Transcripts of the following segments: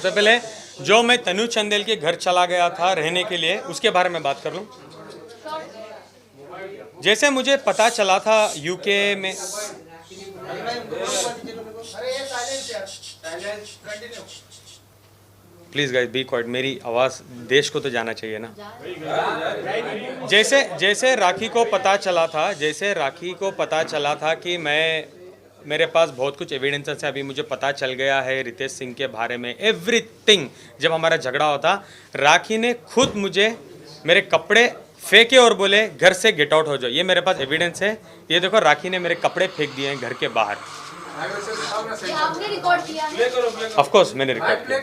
सबसे पहले जो मैं तनु चंदेल के घर चला गया था रहने के लिए, उसके बारे में बात कर लूँ। जैसे मुझे पता चला था यूके में, प्लीज गाइस बी क्वाइट, मेरी आवाज़ देश को तो जाना चाहिए ना। जैसे राखी को पता चला था कि मेरे पास बहुत कुछ एविडेंसेस है, अभी मुझे पता चल गया है रितेश सिंह के बारे में एवरीथिंग। जब हमारा झगड़ा होता, राखी ने खुद मुझे मेरे कपड़े फेंके और बोले घर से गेट आउट हो जाओ। ये मेरे पास एविडेंस है। ये देखो, राखी ने मेरे कपड़े फेंक दिए हैं घर के बाहर। आपने रिकॉर्ड किया है? ऑफ कोर्स मैंने रिकॉर्ड किया।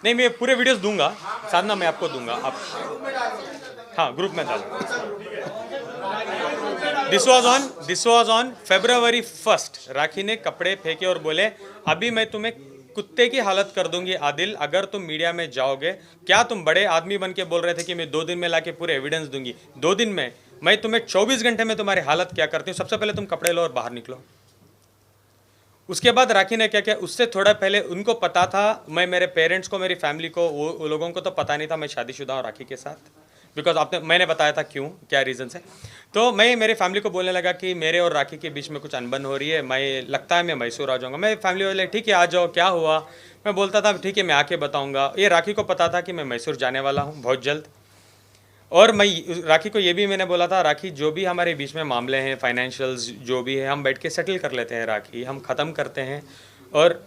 नहीं, मैं पूरे वीडियोस दूंगा, साधना मैं आपको दूंगा, आप हाँ ग्रुप में डालो। This was on February 1st। राखी ने कपड़े फेंके और बोले अभी मैं तुम्हें कुत्ते की हालत कर दूंगी आदिल, अगर तुम मीडिया में जाओगे। क्या तुम बड़े आदमी बन के बोल रहे थे कि मैं 2 दिन में लाके पूरे एविडेंस दूंगी? 2 दिन में मैं तुम्हें 24 घंटे में तुम्हारी हालत क्या करती हूँ। सबसे पहले तुम कपड़े लो और बाहर निकलो। उसके बाद राखी ने क्या किया, उससे थोड़ा पहले उनको पता था, मैं मेरे पेरेंट्स को, मेरी फैमिली को, वो लोगों को तो पता नहीं था मैं शादीशुदा हूँ राखी के साथ, बिकॉज मैंने बताया था क्यों, क्या रीज़न है। तो मैं मेरे फैमिली को बोलने लगा कि मेरे और राखी के बीच में कुछ अनबन हो रही है, लगता है मैं मैसूर आ जाऊँगा। मैं फैमिली वाले ठीक है आ जाओ, क्या हुआ? मैं बोलता था ठीक है मैं आके बताऊँगा। ये राखी को पता था कि मैं मैसूर जाने वाला हूँ बहुत जल्द। और मैं राखी को ये भी मैंने बोला था, राखी जो भी हमारे बीच में मामले हैं, फाइनेंशियल्स जो भी है, हम बैठ के सेटल कर लेते हैं राखी, हम ख़त्म करते हैं। और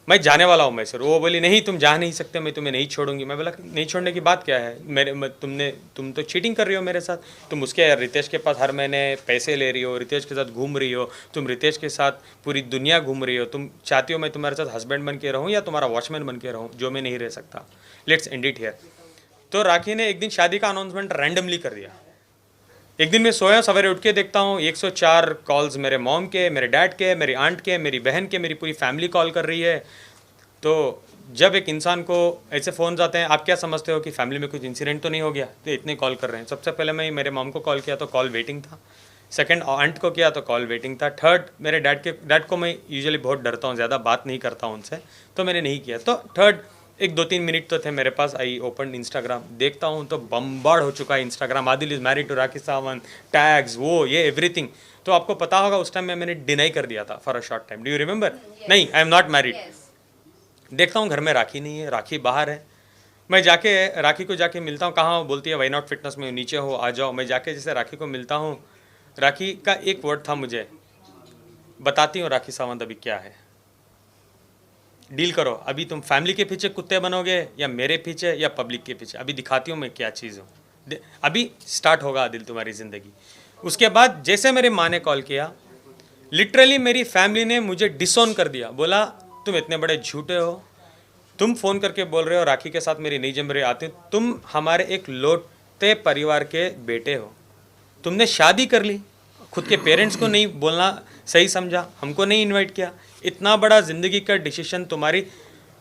मैं जाने वाला हूँ मैसूर। वो बोली नहीं तुम जा नहीं सकते, मैं तुम्हें नहीं छोड़ूंगी। मैं बोला नहीं छोड़ने की बात क्या है, तुम तो चीटिंग कर रही हो मेरे साथ। तुम उसके रितेश के पास हर महीने पैसे ले रही हो, रितेश के साथ घूम रही हो, तुम रितेश के साथ पूरी दुनिया घूम रही हो। तुम चाहती हो मैं तुम्हारे साथ हस्बैंड बन के रहूँ या तुम्हारा वॉचमैन बन के रहूँ, जो मैं नहीं रह सकता। Let's end it here. तो राखी ने एक दिन शादी का अनाउंसमेंट रैंडमली कर दिया। एक दिन मैं सोया, सवेरे उठ के देखता हूँ 104 कॉल्स मेरे मॉम के, मेरे डैड के, मेरी आंट के, मेरी बहन के, मेरी पूरी फैमिली कॉल कर रही है। तो जब एक इंसान को ऐसे फ़ोन आते हैं, आप क्या समझते हो कि फैमिली में कुछ इंसिडेंट तो नहीं हो गया, तो इतने कॉल कर रहे हैं। सबसे पहले मैं मेरे मॉम को कॉल किया तो कॉल वेटिंग था। सेकंड आंट को किया तो कॉल वेटिंग था। थर्ड मेरे डैड को मैं यूजुअली बहुत डरता हूँ, ज़्यादा बात नहीं करता हूँ उनसे, तो मैंने नहीं किया। तो थर्ड एक 2-3 मिनट तो थे मेरे पास। आई ओपन इंस्टाग्राम, देखता हूँ तो बम्बार्ड हो चुका है Instagram, Adil is married to Rakhi Sawant, tags, वो ये एवरीथिंग। तो आपको पता होगा उस टाइम मैंने डिनाई कर दिया था for a short time. Do you remember? नहीं, आई एम नॉट मैरिड। देखता हूँ घर में राखी नहीं है, राखी बाहर है। मैं जाके राखी को जाके मिलता हूँ, कहाँ बोलती है वाई नॉट फिटनेस में नीचे हो, आ जाओ। मैं जाके जैसे राखी को मिलता हूँ, राखी का एक वर्ड था मुझे, बताती हूँ राखी सावंत अभी क्या है, डील करो। अभी तुम फैमिली के पीछे कुत्ते बनोगे या मेरे पीछे या पब्लिक के पीछे, अभी दिखाती हूँ मैं क्या चीज़ हूँ। अभी स्टार्ट होगा दिल तुम्हारी ज़िंदगी। उसके बाद जैसे मेरी माँ ने कॉल किया, लिटरली मेरी फैमिली ने मुझे डिसोन कर दिया। बोला तुम इतने बड़े झूठे हो, तुम फ़ोन करके बोल रहे हो राखी के साथ मेरी नहीं जम रही आती, तुम हमारे एक लौटते परिवार के बेटे हो, तुमने शादी कर ली, खुद के पेरेंट्स को नहीं बोलना सही समझा, हमको नहीं इनवाइट किया। इतना बड़ा ज़िंदगी का डिसीजन, तुम्हारी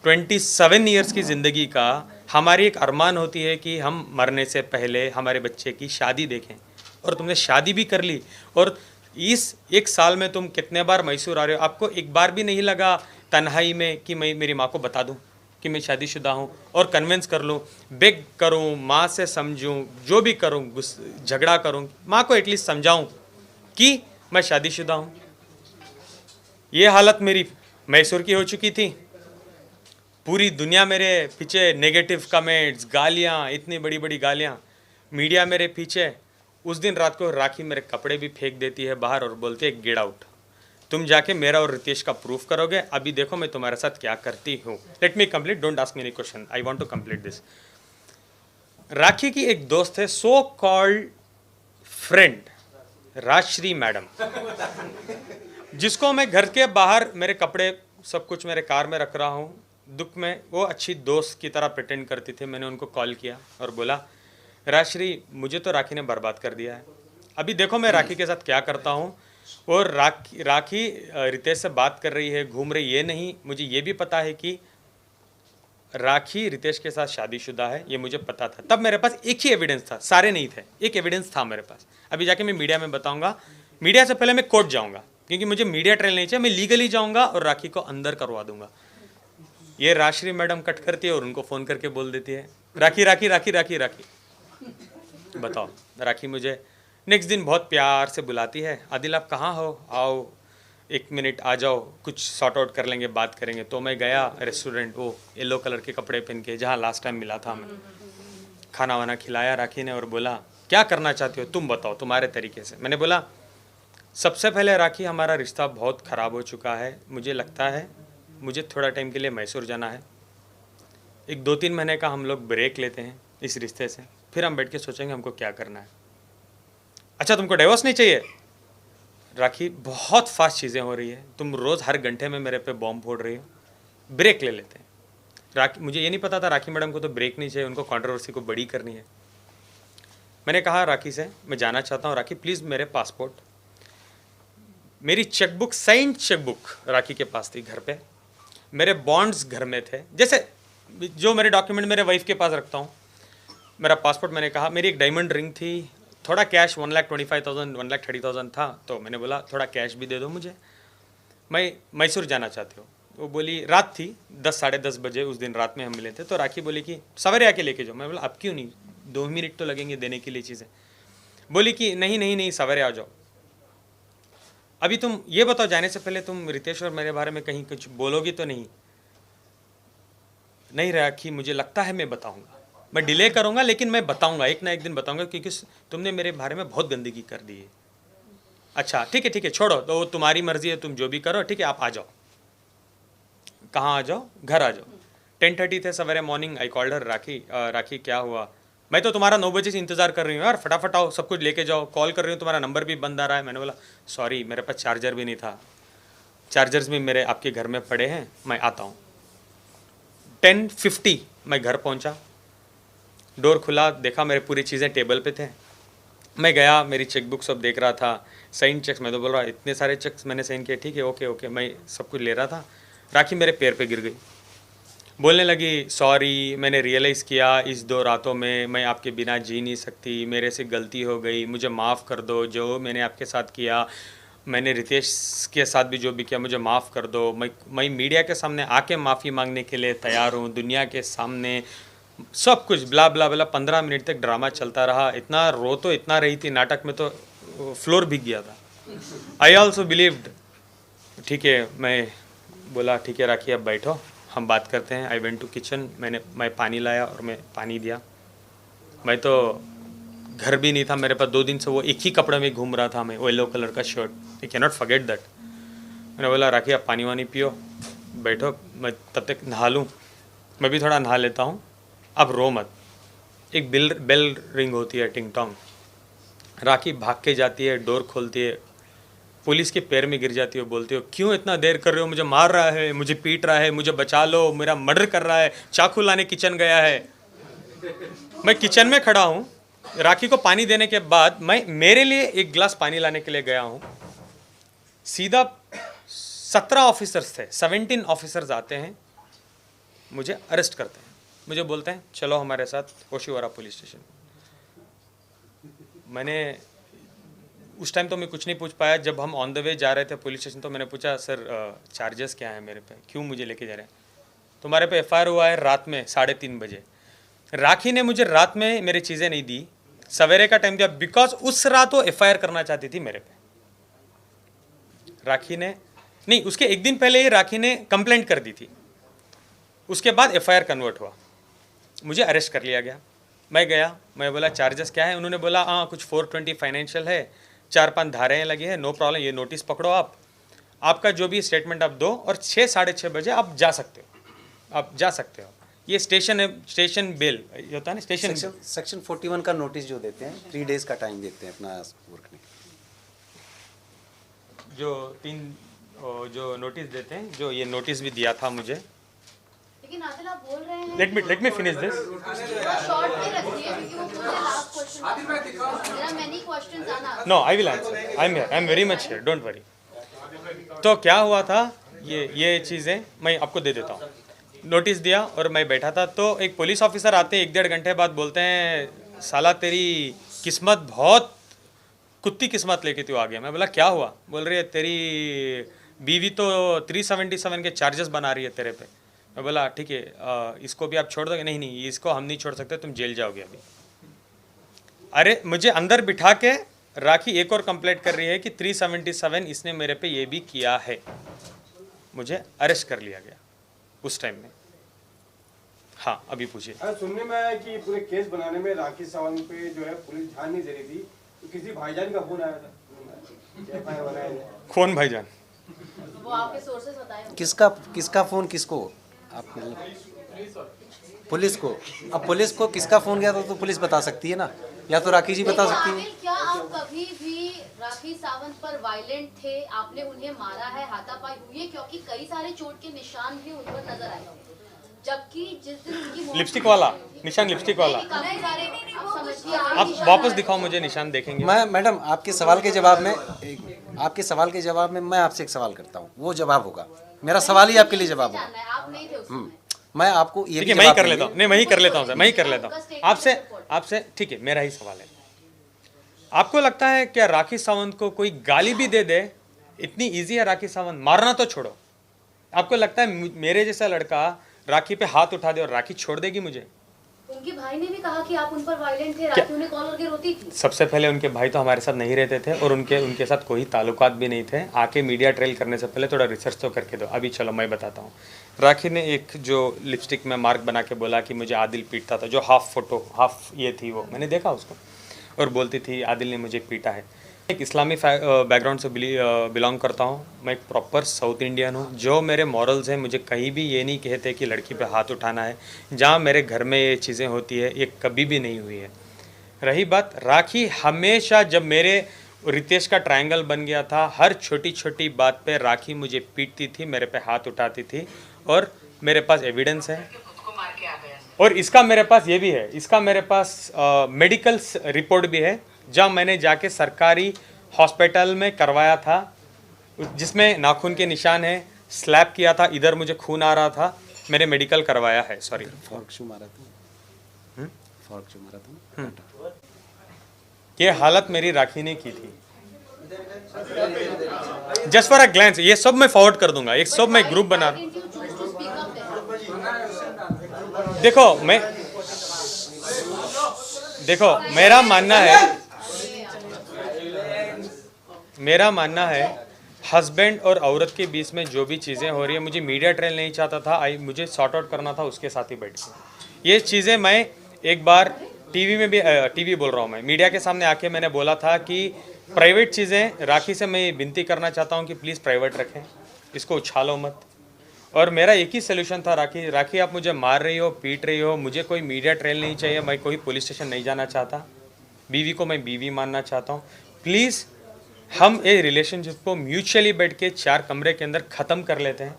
27 ईयर्स की ज़िंदगी का, हमारी एक अरमान होती है कि हम मरने से पहले हमारे बच्चे की शादी देखें, और तुमने शादी भी कर ली। और इस 1 साल में तुम कितने बार मैसूर आ रहे हो, आपको एक बार भी नहीं लगा तन्हाई में कि मैं मेरी माँ को बता दूँ कि मैं शादीशुदा हूँ और कन्विंस कर लूँ, बेग करूँ, माँ से समझूँ, जो भी करूँ, झगड़ा करूँ, माँ को एटलीस्ट समझाऊँ कि मैं शादीशुदा हूँ। ये हालत मेरी मैसूर की हो चुकी थी। पूरी दुनिया मेरे पीछे, नेगेटिव कमेंट्स, गालियाँ, इतनी बड़ी बड़ी गालियाँ, मीडिया मेरे पीछे। उस दिन रात को राखी मेरे कपड़े भी फेंक देती है बाहर और बोलती है गेट आउट, तुम जाके मेरा और रितेश का प्रूफ करोगे, अभी देखो मैं तुम्हारे साथ क्या करती हूँ। Let me complete, don't ask me any question, I want to complete this. Rakhi की एक दोस्त है, so called friend, Rajshree madam, जिसको मैं घर के बाहर मेरे कपड़े सब कुछ मेरे कार में रख रहा हूँ। दुख में वो अच्छी दोस्त की तरह प्रिटेंड करती थी। मैंने उनको कॉल किया और बोला राजश्री, मुझे तो राखी ने बर्बाद कर दिया है, अभी देखो मैं राखी के साथ क्या करता हूँ। और राखी रितेश से बात कर रही है, घूम रही, ये नहीं, मुझे ये भी पता है कि राखी रितेश के साथ शादीशुदा है, ये मुझे पता था। तब मेरे पास एक ही एविडेंस था, सारे नहीं थे, एक एविडेंस था मेरे पास। अभी जाके मैं मीडिया में बताऊंगा, मीडिया से पहले मैं कोर्ट जाऊंगा, क्योंकि मुझे मीडिया ट्रायल नहीं चाहिए, मैं लीगली जाऊंगा और राखी को अंदर करवा दूंगा। ये राश्री मैडम कट करती है और उनको फ़ोन करके बोल देती है राखी राखी राखी राखी राखी। बताओ, राखी मुझे नेक्स्ट दिन बहुत प्यार से बुलाती है, आदिल आप कहाँ हो, आओ 1 मिनट आ जाओ, कुछ सॉर्ट आउट कर लेंगे, बात करेंगे। तो मैं गया रेस्टोरेंट, वो येलो कलर के कपड़े पहन के जहाँ लास्ट टाइम मिला था, मैं खाना वाना खिलाया राखी ने और बोला क्या करना चाहती हो तुम बताओ तुम्हारे तरीके से। मैंने बोला सबसे पहले राखी हमारा रिश्ता बहुत ख़राब हो चुका है, मुझे लगता है मुझे थोड़ा टाइम के लिए मैसूर जाना है, एक 2-3 महीने का हम लोग ब्रेक लेते हैं इस रिश्ते से, फिर हम बैठ के सोचेंगे हमको क्या करना है। अच्छा तुमको डिवोर्स नहीं चाहिए? राखी बहुत फास्ट चीज़ें हो रही है, तुम रोज़ हर घंटे में मेरे पे बॉम्ब फोड़ रही हो, ब्रेक ले लेते हैं। राखी, मुझे ये नहीं पता था राखी मैडम को तो ब्रेक नहीं चाहिए, उनको कंट्रोवर्सी को बड़ी करनी है। मैंने कहा राखी से मैं जाना चाहता हूँ, राखी प्लीज़ मेरे पासपोर्ट, मेरी चेकबुक, साइंड चेकबुक राखी के पास थी घर पे, मेरे बॉन्ड्स घर में थे, जैसे जो मेरे डॉक्यूमेंट मेरे वाइफ के पास रखता हूँ, मेरा पासपोर्ट। मैंने कहा मेरी एक डायमंड रिंग थी, थोड़ा कैश 1,25,000 1,30,000 था, तो मैंने बोला थोड़ा कैश भी दे दो मुझे, मैं मैसूर जाना चाहती हूँ। वो बोली, रात थी 10 साढ़े 10 बजे, उस दिन रात में हम मिले थे। तो राखी बोली कि सवेरे आके लेके जाओ। मैं बोला अब क्यों नहीं, 2 मिनट तो लगेंगे देने के लिए चीज़ें। बोली कि नहीं नहीं नहीं सवेरे आ जाओ। अभी तुम ये बताओ जाने से पहले तुम रितेश और मेरे बारे में कहीं कुछ बोलोगी तो नहीं? नहीं राखी मुझे लगता है मैं बताऊंगा, मैं डिले करूंगा लेकिन मैं बताऊंगा, एक ना एक दिन बताऊंगा, क्योंकि तुमने मेरे बारे में बहुत गंदगी कर दी है। अच्छा ठीक है छोड़ो, तो तुम्हारी मर्जी है, तुम जो भी करो, ठीक है आप आ जाओ। कहाँ आ जाओ? घर आ जाओ। 10:30 थे सवेरे मॉर्निंग। आई कॉल्ड हर, राखी क्या हुआ? मैं तो तुम्हारा 9 बजे से इंतज़ार कर रही हूँ यार, फटाफट आओ, सब कुछ लेके जाओ, कॉल कर रही हूँ, तुम्हारा नंबर भी बंद आ रहा है। मैंने बोला सॉरी मेरे पास चार्जर भी नहीं था, चार्जर्स भी मेरे आपके घर में पड़े हैं, मैं आता हूँ। 10:50 मैं घर पहुँचा, डोर खुला, देखा मेरे पूरी चीज़ें टेबल पे थे। मैं गया, मेरी चेकबुक सब देख रहा था, साइन चेक्स, मैं तो बोल रहा इतने सारे चेक्स मैंने साइन किए, ठीक है ओके, मैं सब कुछ ले रहा था। राखी मेरे पैर पे गिर गई, बोलने लगी सॉरी मैंने रियलाइज़ किया इस 2 रातों में मैं आपके बिना जी नहीं सकती, मेरे से गलती हो गई, मुझे माफ़ कर दो, जो मैंने आपके साथ किया, मैंने रितेश के साथ भी जो भी किया, मुझे माफ़ कर दो। मैं मीडिया के सामने आके माफ़ी मांगने के लिए तैयार हूँ, दुनिया के सामने, सब कुछ ब्ला ब्ला ब्ला। 15 मिनट तक ड्रामा चलता रहा, इतना रो तो इतना रही थी नाटक में, तो फ्लोर भीग गया था। आई ऑल्सो बिलीव्ड, ठीक है, मैं बोला ठीक है राखी अब बैठो हम बात करते हैं। आई वेंट टू किचन, मैं पानी लाया और मैं पानी दिया। मैं तो घर भी नहीं था मेरे पास, 2 दिन से वो एक ही कपड़े में घूम रहा था मैं, वो येलो कलर का shirt, I can not forget that. मैंने बोला राखी आप पानी वानी पियो, बैठो, मैं तब तक नहा लूँ, मैं भी थोड़ा नहा लेता हूँ, अब रो मत। एक बेल रिंग होती है, टिंग टोंग। राखी भाग के जाती है, डोर खोलती है, पुलिस के पैर में गिर जाती हो, बोलती हो क्यों इतना देर कर रहे हो, मुझे मार रहा है, मुझे पीट रहा है, मुझे बचा लो, मेरा मर्डर कर रहा है, चाकू लाने किचन गया है। मैं किचन में खड़ा हूँ, राखी को पानी देने के बाद मैं मेरे लिए एक गिलास पानी लाने के लिए गया हूँ, सीधा 17 ऑफिसर्स थे, 17 ऑफिसर्स आते हैं, मुझे अरेस्ट करते हैं, मुझे बोलते हैं चलो हमारे साथ होशिवारा पुलिस स्टेशन। मैंने उस टाइम तो मैं कुछ नहीं पूछ पाया, जब हम ऑन द वे जा रहे थे पुलिस स्टेशन तो मैंने पूछा सर चार्जेस क्या है मेरे पे, क्यों मुझे लेके जा रहे हैं? तुम्हारे पे एफआईआर हुआ है रात में 3:30 बजे। राखी ने मुझे रात में मेरी चीज़ें नहीं दी, सवेरे का टाइम दिया, बिकॉज उस रात वो एफआईआर करना चाहती थी मेरे पे। राखी ने नहीं, उसके एक दिन पहले ही राखी ने कंप्लेंट कर दी थी, उसके बाद एफआईआर कन्वर्ट हुआ, मुझे अरेस्ट कर लिया गया। मैं गया, मैं बोला चार्जेस क्या है? उन्होंने बोला हाँ कुछ 420 फाइनेंशियल है, 4-5 धाराएँ लगी हैं, नो प्रॉब्लम, ये नोटिस पकड़ो आपका जो भी स्टेटमेंट आप दो और 6 साढ़े 6 बजे आप जा सकते हो, आप जा सकते हो। ये स्टेशन है, स्टेशन बेल होता है ना, स्टेशन सेक्शन 41 का नोटिस जो देते हैं, 3 डेज का टाइम देते हैं अपना वर्क करने, जो नोटिस देते हैं, जो ये नोटिस भी दिया था मुझे। लेकिन आदिल आप बोल रहे हैं let me finish this. Short में रखिए क्योंकि वो मुझे last question, there are many questions आना। No I will answer, I am very much here, don't worry. तो क्या हुआ था, ये चीज़ें मैं आपको दे देता हूँ। नोटिस दिया और मैं बैठा था, तो एक पुलिस ऑफिसर आते हैं 1-1.5 घंटे बाद, बोलते हैं साला तेरी किस्मत बहुत कुत्ती किस्मत लेके तू आ गया। मैं बोला क्या हुआ? बोल रही है तेरी बीवी तो 377 के चार्जेस बना रही है तेरे पे। मैं बोला ठीक है, इसको भी आप छोड़ दोगे? नहीं नहीं, इसको हम नहीं छोड़ सकते, तुम जेल जाओगे अभी। अरे मुझे अंदर बिठा के राखी एक और कंप्लेंट कर रही है कि 377 इसने मेरे पे ये भी किया है। मुझे अरेस्ट कर लिया गया उस टाइम में। हाँ अभी पूछिए। सुनने में आया कि पूरे केस बनाने में राखी सावंत पे जो है पुलिस ध्यान नहीं दे रही थी, तो किसी भाईजान का फोन आया था FIR बनाया है। कौन भाईजान? वो आपके सोर्सेस बताए होंगे। किसका फोन किसको? आप पुलिस को? अब पुलिस को किसका फोन गया था तो पुलिस बता सकती है ना, या तो राखी जी बता देखिए, सकती है। आमिर, क्या आप कभी भी राखी सावंत पर वायलेंट थे? आपने उन्हें मारा है, हाथापाई हुई है? क्योंकि कई सारे चोट के निशान भी उन पर नजर आए, जबकि जिस दिन उनकी मौत लिपस्टिक वाला निशान, लिपस्टिक वाला। काफी सारे आप समझिए, आप वापस दिखाओ मुझे निशान, देखेंगे। मैं मैडम आपके सवाल के जवाब में आपके सवाल के जवाब में मैं आपसे एक सवाल करता हूँ, वो जवाब होगा। मेरा सवाल ही आपके लिए जवाब होगा। जानना है, आप नहीं थे उस समय। मैं आपको ये ठीक भी है, मैं ही जवाब कर दूंगी। लेता हूँ। नहीं, मैं ही कर लेता हूँ सर, मैं ही कर लेता हूँ आपसे। ठीक है, मेरा ही सवाल है। आपको लगता है क्या राखी सावंत को कोई गाली भी दे दे इतनी इजी है राखी सावंत? मारना तो छोड़ो, आपको लगता है मेरे जैसा लड़का राखी पे हाथ उठा दे और राखी छोड़ देगी मुझे? उनके भाई ने भी कहा कि आप उन पर वायलेंट थे, राखी उन्हें कॉल करके रोती थी। सबसे पहले उनके भाई तो हमारे साथ नहीं रहते थे और उनके साथ कोई ताल्लुकात भी नहीं थे। आके मीडिया ट्रेल करने से पहले थोड़ा रिसर्च तो करके दो। अभी चलो मैं बताता हूँ। राखी ने एक जो लिपस्टिक में मार्क बना के बोला कि मुझे आदिल पीटता था, जो हाफ ये थी, वो मैंने देखा उसको, और बोलती थी आदिल ने मुझे पीटा है। एक इस्लामी बैकग्राउंड से बिलोंग करता हूँ मैं, एक प्रॉपर साउथ इंडियन हूँ। जो मेरे मॉरल्स हैं, मुझे कहीं भी ये नहीं कहते कि लड़की पे हाथ उठाना है। जहाँ मेरे घर में ये चीज़ें होती है, ये कभी भी नहीं हुई है। रही बात राखी, हमेशा जब मेरे रितेश का ट्रायंगल बन गया था, हर छोटी छोटी बात पे राखी मुझे पीटती थी, मेरे पे हाथ उठाती थी, और मेरे पास एविडेंस है। और इसका मेरे पास ये भी है, इसका मेरे पास मेडिकल रिपोर्ट भी है, जहाँ मैंने जाके सरकारी हॉस्पिटल में करवाया था, जिसमें नाखून के निशान है, स्लैप किया था, इधर मुझे खून आ रहा था, मैंने मेडिकल करवाया है। सॉरी, फॉर्क शू मारा था, फॉर्क शू मारा था। ये हालत मेरी राखी ने की थी। जस्ट फॉर अ ग्लैंस, ये सब मैं फॉरवर्ड कर दूंगा, एक सब मैं ग्रुप बना रहा हूँ। देखो मेरा मानना है हस्बैंड और औरत के बीच में जो भी चीज़ें हो रही है, मुझे मीडिया ट्रेल नहीं चाहता था, मुझे सॉर्ट आउट करना था उसके साथ ही बैठ के। ये चीज़ें मैं एक बार टीवी में भी, टीवी बोल रहा हूँ मैं, मीडिया के सामने आके मैंने बोला था कि प्राइवेट चीज़ें राखी से मैं विनती करना चाहता हूँ कि प्लीज़ प्राइवेट रखें, इसको उछालो मत। और मेरा एक ही सोल्यूशन था, राखी आप मुझे मार रही हो, पीट रही हो, मुझे कोई मीडिया ट्रेल नहीं चाहिए, मैं कोई पुलिस स्टेशन नहीं जाना चाहता, बीवी को मैं बीवी मानना चाहता हूँ। प्लीज़ हम ये रिलेशनशिप को म्यूचुअली बैठ के 4 कमरे के अंदर ख़त्म कर लेते हैं।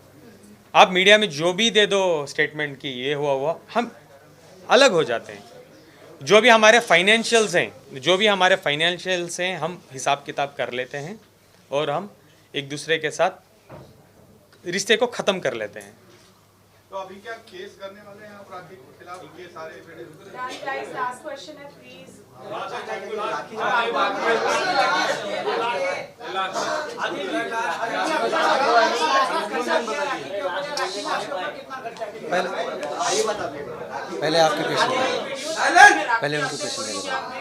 आप मीडिया में जो भी दे दो स्टेटमेंट कि ये हुआ, हम अलग हो जाते हैं। जो भी हमारे फाइनेंशियल्स हैं, हम हिसाब किताब कर लेते हैं और हम एक दूसरे के साथ रिश्ते को ख़त्म कर लेते हैं। तो अभी क्या केस करने वाले हैं आप राखी के खिलाफ? ये सारे गाइस, लास्ट क्वेश्चन है प्लीज। पहले आपके क्वेश्चन, पहले उनके क्वेश्चन का जवाब।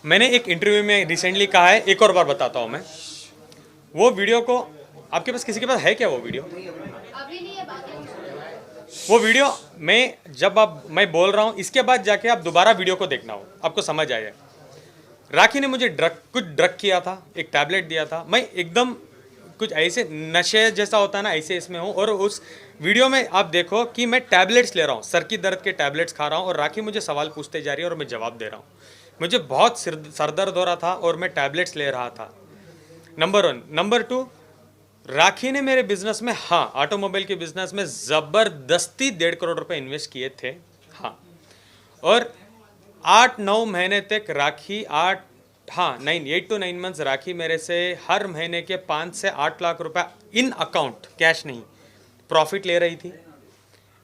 मैंने एक इंटरव्यू में रिसेंटली कहा है, एक और बार बताता हूँ मैं। वो वीडियो को आपके पास, किसी के पास है क्या वो वीडियो? अभी नहीं है, बात है। वो वीडियो मैं बोल रहा हूँ, इसके बाद जाके आप दोबारा वीडियो को देखना हो, आपको समझ आएगा। राखी ने मुझे कुछ ड्रग किया था, एक टैबलेट दिया था, मैं एकदम कुछ ऐसे नशे जैसा होता है ना, ऐसे इसमें हूँ। और उस वीडियो में आप देखो कि मैं टैबलेट्स ले रहा हूँ, सर की दर्द के टैबलेट्स खा रहा हूँ, और राखी मुझे सवाल पूछते जा रही है और मैं जवाब दे रहा हूँ। मुझे बहुत सर दर्द हो रहा था और मैं टैबलेट्स ले रहा था, नंबर 1। नंबर 2, राखी ने मेरे बिजनेस में, हाँ, ऑटोमोबाइल के बिजनेस में ज़बरदस्ती 1.5 करोड़ रुपए इन्वेस्ट किए थे, हाँ। और 8-9 महीने तक राखी 8 to 9 मंथ्स राखी मेरे से हर महीने के 5 से 8 लाख रुपए इन अकाउंट, कैश नहीं, प्रॉफिट ले रही थी।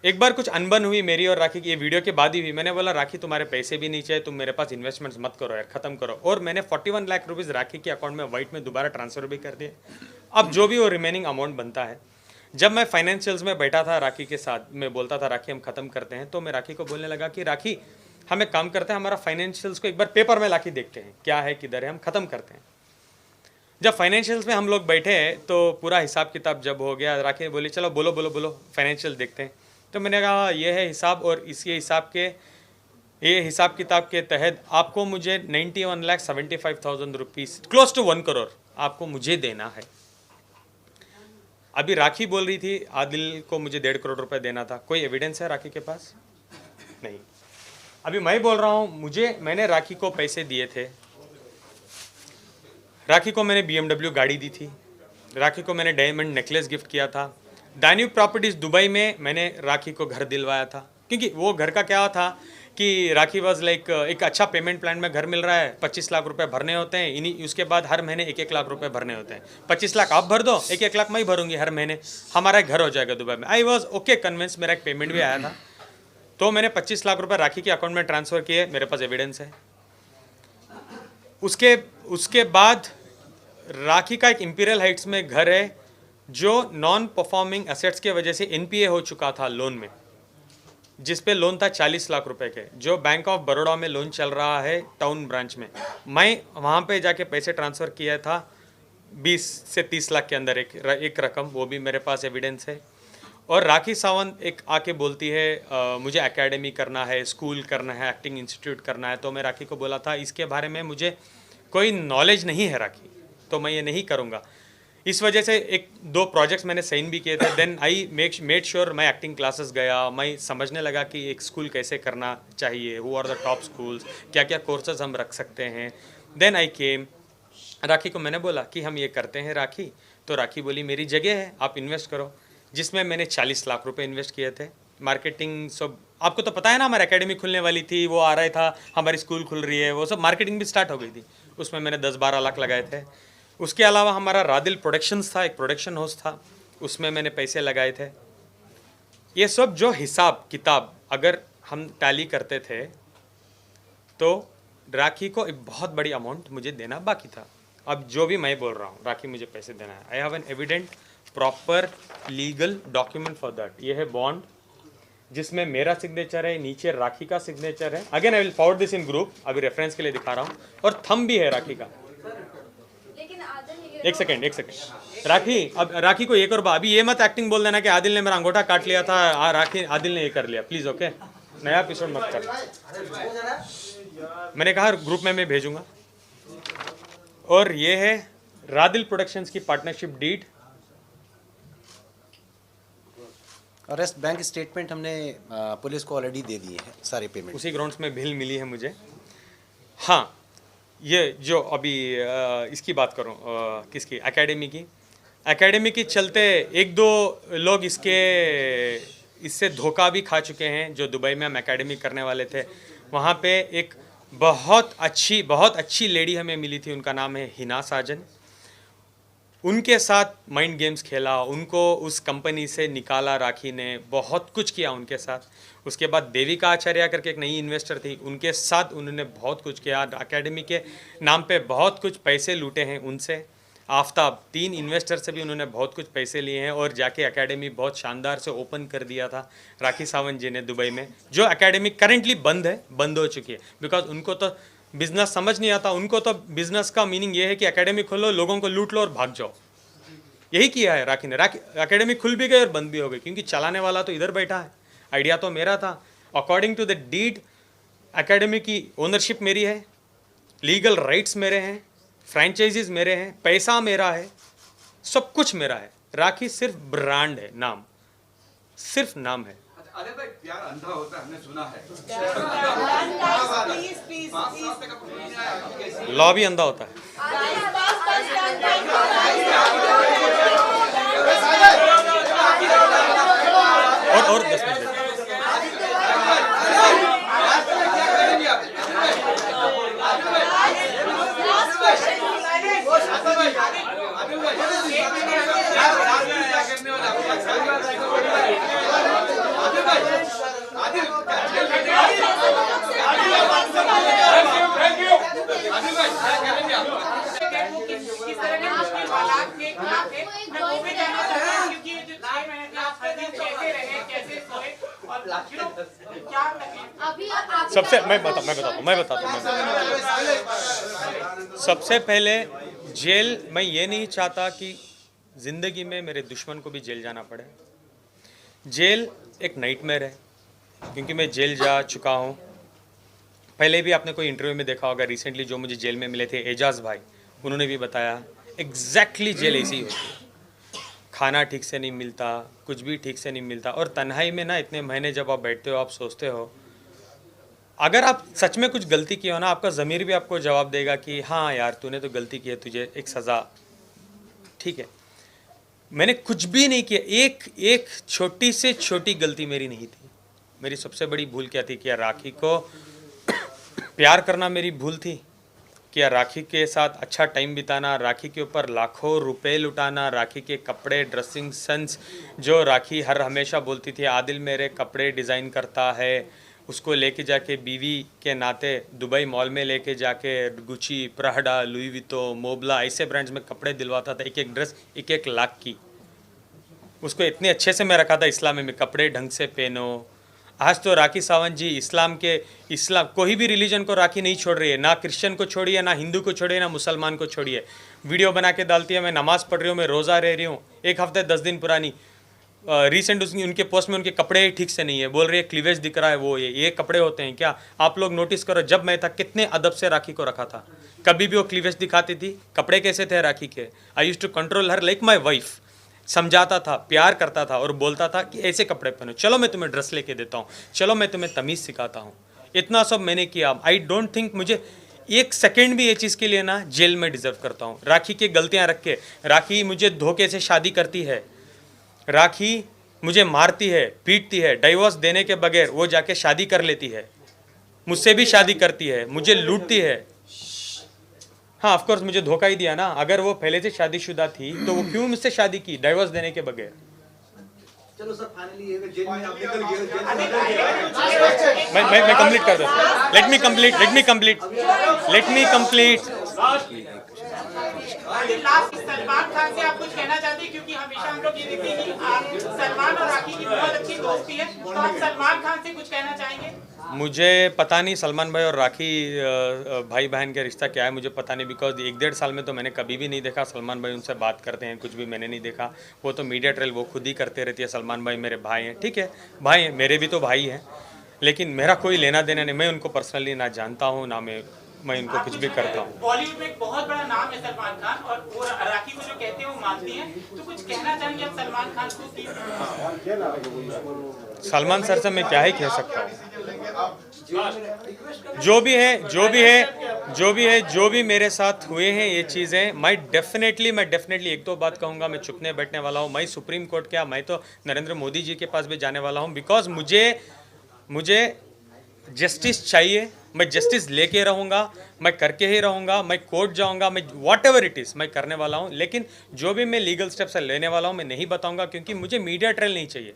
एक बार कुछ अनबन हुई मेरी और राखी की, ये वीडियो के बाद ही हुई। मैंने बोला राखी तुम्हारे पैसे भी नहीं चाहिए, तुम मेरे पास इन्वेस्टमेंट्स मत करो यार, खत्म करो। और मैंने 41 लाख रुपीज़ राखी के अकाउंट में वाइट में दोबारा ट्रांसफ़र भी कर दिए। अब जो भी वो रिमेनिंग अमाउंट बनता है, जब मैं फाइनेंशियल्स में बैठा था राखी के साथ, मैं बोलता था राखी हम खत्म करते हैं, तो मैं राखी को बोलने लगा कि राखी हम एक काम करते हैं, हमारा फाइनेंशियल्स को एक बार पेपर में लाके देखते हैं क्या है किधर है, हम खत्म करते हैं। जब फाइनेंशियल्स में हम लोग बैठे तो पूरा हिसाब किताब जब हो गया, राखी ने बोली चलो बोलो बोलो बोलो फाइनेंशियल देखते हैं। तो मैंने कहा ये है हिसाब, और इसी ये हिसाब किताब के तहत आपको मुझे 91,75,000 रुपीज़, क्लोज टू 1 करोड़ आपको मुझे देना है। अभी राखी बोल रही थी आदिल को मुझे 1.5 करोड़ रुपए देना था, कोई एविडेंस है राखी के पास? नहीं। अभी मैं बोल रहा हूँ मैंने राखी को पैसे दिए थे, राखी को मैंने BMW गाड़ी दी थी, राखी को मैंने डायमंड नेकलेस गिफ्ट किया था, दान्यूब प्रॉपर्टीज़ दुबई में मैंने राखी को घर दिलवाया था। क्योंकि वो घर का क्या था कि राखी वाज लाइक एक अच्छा पेमेंट प्लान में घर मिल रहा है, 25 लाख रुपए भरने होते हैं, इन्हीं उसके बाद हर महीने 1-1 लाख रुपए भरने होते हैं। 25 लाख आप भर दो, 1-1 लाख मैं ही भरूंगी हर महीने, हमारा घर हो जाएगा दुबई में। आई वॉज ओके कन्विंस, मेरा एक पेमेंट भी आया था। तो मैंने 25 लाख रुपए राखी के अकाउंट में ट्रांसफ़र किए, मेरे पास एविडेंस है। उसके बाद राखी का एक इंपीरियल हाइट्स में घर है जो नॉन परफॉर्मिंग एसेट्स के वजह से NPA हो चुका था लोन में, जिस पे लोन था 40 लाख रुपए के, जो बैंक ऑफ बड़ौदा में लोन चल रहा है टाउन ब्रांच में। मैं वहाँ पे जाके पैसे ट्रांसफ़र किया था 20 से 30 लाख के अंदर एक रकम, वो भी मेरे पास एविडेंस है। और राखी सावंत एक आके बोलती है मुझे एकेडमी करना है, स्कूल करना है, एक्टिंग इंस्टीट्यूट करना है। तो मैं राखी को बोला था इसके बारे में मुझे कोई नॉलेज नहीं है राखी, तो मैं ये नहीं करूँगा। इस वजह से 1-2 प्रोजेक्ट्स मैंने साइन भी किए थे। देन आई मेड श्योर मैं एक्टिंग क्लासेस गया, मैं समझने लगा कि एक स्कूल कैसे करना चाहिए, who are the top schools, क्या क्या कोर्सेज हम रख सकते हैं। देन आई केम, राखी को मैंने बोला कि हम ये करते हैं राखी, तो राखी बोली मेरी जगह है आप इन्वेस्ट करो, जिसमें मैंने 40 लाख रुपए इन्वेस्ट किए थे। मार्केटिंग सब आपको तो पता है ना, हमारी एकेडमी खुलने वाली थी, वो आ रहा था, हमारी स्कूल खुल रही है, वो सब मार्केटिंग भी स्टार्ट हो गई थी, उसमें मैंने 10-12 लाख लगाए थे। उसके अलावा हमारा रादिल प्रोडक्शंस था, एक प्रोडक्शन हाउस था, उसमें मैंने पैसे लगाए थे। ये सब जो हिसाब किताब अगर हम टैली करते थे तो राखी को एक बहुत बड़ी अमाउंट मुझे देना बाकी था। अब जो भी मैं बोल रहा हूँ राखी मुझे पैसे देना है, I have an evident proper legal document for that. ये है बॉन्ड जिसमें मेरा सिग्नेचर है, नीचे राखी का सिग्नेचर है। Again I will forward this in group, अभी रेफरेंस के लिए दिखा रहा हूँ, और थंब भी है राखी का। एक सेकंड राखी, अब राखी को एक और अभी ये मत एक्टिंग बोल देना कि आदिल ने मेरा अंगूठा काट लिया था, राखी आदिल ने ये कर लिया, प्लीज ओके, नया एपिसोड मत कर। मैंने कहा ग्रुप में मैं भेजूंगा। और ये है रादिल प्रोडक्शंस की पार्टनरशिप डीड, और रेस्ट बैंक स्टेटमेंट हमने पुलिस को ऑलरेडी दे दिए हैं सारे पेमेंट। उसी ग्राउंड्स में बिल मिली है मुझे। हाँ, ये जो अभी इसकी बात करूँ, किसकी, एकेडमी की चलते 1-2 लोग इससे धोखा भी खा चुके हैं। जो दुबई में हम एकेडमी करने वाले थे, वहाँ पे एक बहुत अच्छी लेडी हमें मिली थी, उनका नाम है हिना साजन। उनके साथ माइंड गेम्स खेला, उनको उस कंपनी से निकाला राखी ने, बहुत कुछ किया उनके साथ। उसके बाद देविका आचार्य करके एक नई इन्वेस्टर थी, उनके साथ उन्होंने बहुत कुछ किया, एकेडमी के नाम पे बहुत कुछ पैसे लूटे हैं उनसे। आफ्ताब 3 इन्वेस्टर से भी उन्होंने बहुत कुछ पैसे लिए हैं, और जाके एकेडमी बहुत शानदार से ओपन कर दिया था राखी सावंत जी ने दुबई में, जो एकेडमी करेंटली बंद हो चुकी है, बिकॉज उनको तो बिजनेस समझ नहीं आता। उनको तो बिजनेस का मीनिंग ये है कि एकेडमी खोलो, लोगों को लूट लो और भाग जाओ। यही किया है राखी ने। एकेडमी खुल भी गई और बंद भी हो गई, क्योंकि चलाने वाला तो इधर बैठा है, आइडिया तो मेरा था। According to the deed academy की ओनरशिप मेरी है, लीगल राइट्स मेरे हैं, फ्रेंचाइजीज मेरे हैं, पैसा मेरा है, सब कुछ मेरा है। राखी सिर्फ ब्रांड है, नाम, सिर्फ नाम है। अरे भाई प्यार अंधा होता है, हमने सुना है। लॉ भी अंधा होता है। और 10 मिनट सोए और क्या तकलीफ अभी आप सबसे मैं बताता हूँ सबसे पहले जेल, मैं ये नहीं चाहता कि ज़िंदगी में मेरे दुश्मन को भी जेल जाना पड़े। जेल एक नाइटमेयर है, क्योंकि मैं जेल जा चुका हूँ। पहले भी आपने कोई इंटरव्यू में देखा होगा, रिसेंटली जो मुझे जेल में मिले थे एजाज भाई, उन्होंने भी बताया एग्जैक्टली जेल ऐसी ही होती है। खाना ठीक से नहीं मिलता, कुछ भी ठीक से नहीं मिलता, और तन्हाई में ना इतने महीने जब आप बैठते हो, आप सोचते हो, अगर आप सच में कुछ गलती की हो ना, आपका ज़मीर भी आपको जवाब देगा कि हाँ यार तूने तो गलती की है, तुझे एक सज़ा, ठीक है। मैंने कुछ भी नहीं किया, एक छोटी से छोटी गलती मेरी नहीं थी। मेरी सबसे बड़ी भूल क्या थी? क्या राखी को प्यार करना मेरी भूल थी? क्या राखी के साथ अच्छा टाइम बिताना, राखी के ऊपर लाखों रुपए लुटाना, राखी के कपड़े, ड्रेसिंग सेंस, जो राखी हर हमेशा बोलती थी आदिल मेरे कपड़े डिज़ाइन करता है, उसको लेके जाके बीवी के नाते दुबई मॉल में लेके जाके गुची, प्राडा, लुई वितो, मोबला ऐसे ब्रांड्स में कपड़े दिलवाता था, एक एक ड्रेस 1-1 लाख की। उसको इतने अच्छे से मैं रखा था इस्लाम में कपड़े ढंग से पहनो। आज तो राखी सावंत जी इस्लाम कोई भी रिलीजन को राखी नहीं छोड़ रही है, ना क्रिश्चियन को छोड़ी है, ना हिंदू को छोड़ी है, ना मुसलमान को छोड़ी है। वीडियो बना के डालती है, मैं नमाज़ पढ़ रही हूँ, मैं रोज़ा रह रही हूँ, 1 हफ्ते 10 दिन पुरानी। रिसेंट उनके पोस्ट में उनके कपड़े ठीक से नहीं है, बोल रही है क्लीवेज दिख रहा है, वो ये कपड़े होते हैं क्या? आप लोग नोटिस करो, जब मैं था कितने अदब से राखी को रखा था, कभी भी वो क्लीवेज दिखाती थी। कपड़े कैसे थे राखी के? I used to control her like my wife. समझाता था, प्यार करता था और बोलता था कि ऐसे कपड़े पहनो, चलो मैं तुम्हें ड्रेस लेके देता हूँ, चलो मैं तुम्हें तमीज़ सिखाता हूँ। इतना सब मैंने किया। आई डोंट थिंक मुझे 1 सेकेंड भी ये चीज़ के लिए ना जेल में डिज़र्व करता हूँ। राखी की गलतियाँ रख के, राखी मुझे धोखे से शादी करती है, राखी मुझे मारती है, पीटती है, डाइवोर्स देने के बगैर वो जाके शादी कर लेती है, मुझसे भी शादी करती है, मुझे लूटती है। हाँ ऑफ कोर्स मुझे धोखा ही दिया ना। अगर वो पहले से शादीशुदा थी तो वो क्यों मुझसे शादी की डाइवोर्स देने के बगैर? चलो सर फाइनली ये जेल में आप निकल गए, मैं कंप्लीट कर दूँ। Late me complete. Last Salman Khan से आप कुछ कहना चाहते हैं, क्योंकि हमेशा हम लोग ये देखते हैं कि आप सलमान और राखी की बहुत अच्छी दोस्ती है, तो आप सलमान खान से कुछ कहना चाहेंगे? मुझे पता नहीं सलमान भाई और राखी भाई बहन का रिश्ता क्या है, मुझे पता नहीं, बिकॉज 1-1.5 साल में तो मैंने कभी भी नहीं देखा सलमान भाई उनसे बात करते हैं, कुछ भी मैंने नहीं देखा। वो तो मीडिया ट्रेल वो खुद ही करते रहती है। सलमान भाई मेरे भाई हैं, ठीक है भाई हैं, मेरे भी तो भाई हैं, लेकिन मेरा कोई लेना देना नहीं। मैं उनको पर्सनली ना जानता हूँ, ना मैं इनको कुछ भी करता हूँ। बॉलीवुड में एक बहुत बड़ा नाम है सलमान खान, और वो राखी को जो कहते हैं वो मानती हैं, तो कुछ कहना चाहेंगे आप सलमान खान को कि सलमान सर से मैं क्या ही कह सकता हूँ। जो भी मेरे साथ हुए हैं ये चीज़ें, मैं डेफिनेटली 1-2 बात कहूँगा, मैं चुपने बैठने वाला हूँ। मैं सुप्रीम कोर्ट क्या, मैं तो नरेंद्र मोदी जी के पास भी जाने वाला हूँ, बिकॉज मुझे जस्टिस चाहिए। मैं जस्टिस लेके रहूँगा, मैं करके ही रहूँगा, मैं कोर्ट जाऊँगा, मैं व्हाटएवर इट इज़ मैं करने वाला हूँ। लेकिन जो भी मैं लीगल स्टेप्स लेने वाला हूँ मैं नहीं बताऊँगा, क्योंकि मुझे मीडिया ट्रेल नहीं चाहिए।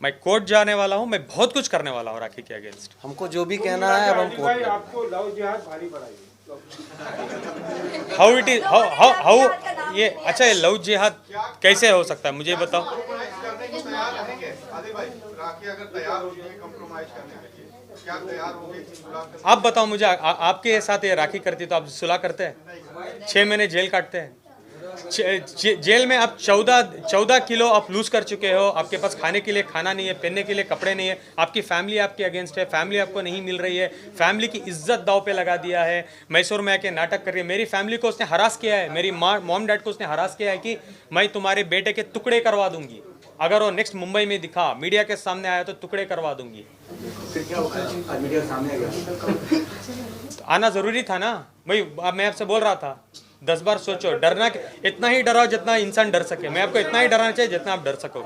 मैं कोर्ट जाने वाला हूँ, मैं बहुत कुछ करने वाला हूँ राखी के अगेंस्ट। हमको जो भी कहना है अब हम कोर्ट में। आपको लव जिहाद भारी पड़ाई हाउ इट इज हाउ ये अच्छा, ये लव जिहाद कैसे हो सकता है मुझे बताओ। कॉम्प्रोमाइज करने को तैयार रहेंगे आदिल भाई? राखी अगर तैयार हो जाए कॉम्प्रोमाइज करने के लिए, क्या तैयार होंगे सुलह करने? आप बताओ मुझे, आपके साथ ये राखी करती तो आप सुलह करते हैं? 6 महीने जेल काटते हैं। जेल में आप 14 किलो आप लूज कर चुके हो, आपके पास खाने के लिए खाना नहीं है, पहनने के लिए कपड़े नहीं है, आपकी फैमिली आपके अगेंस्ट है, फैमिली आपको नहीं मिल रही है, फैमिली की इज्जत दाव पे लगा दिया है। मैसूर में आके नाटक कर रही है, मेरी फैमिली को उसने हरास किया है, मेरी मॉम डैड को उसने हरास किया है कि मैं तुम्हारे बेटे के टुकड़े करवा दूंगी, अगर वो नेक्स्ट मुंबई में दिखा, मीडिया के सामने आया तो टुकड़े करवा दूंगी। फिर क्या हुआ? आज मीडिया के सामने आ गया। आना जरूरी था ना भाई, मैं आपसे बोल रहा था 10 बार सोचो। डरना, इतना ही डराओ जितना इंसान डर सके। मैं आपको इतना ही डराना चाहिए जितना आप डर सको।